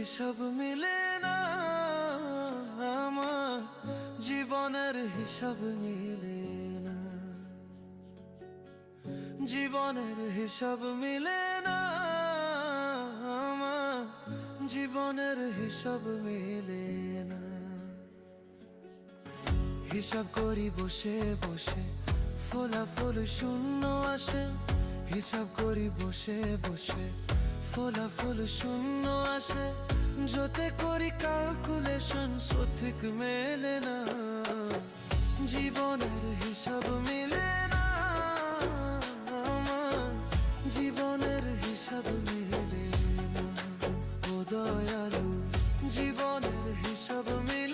হিসাব মিলে না, আমার জীবনের হিসাব মিলে না, জীবনের হিসাব মিলে না, আমার জীবনের হিসাব মিলে না। হিসাব করি বসে বসে, ফলাফল শূন্য আসে। হিসাব করি বসে বসে, ফলাফল শূন্য আসে। যতে করি ক্যালকুলেশন সঠিক মেলে না, জীবনের হিসাব মিলে না, আমার জীবনের হিসাব মিলে না। ও দয়ালু, জীবনের হিসাব মিলে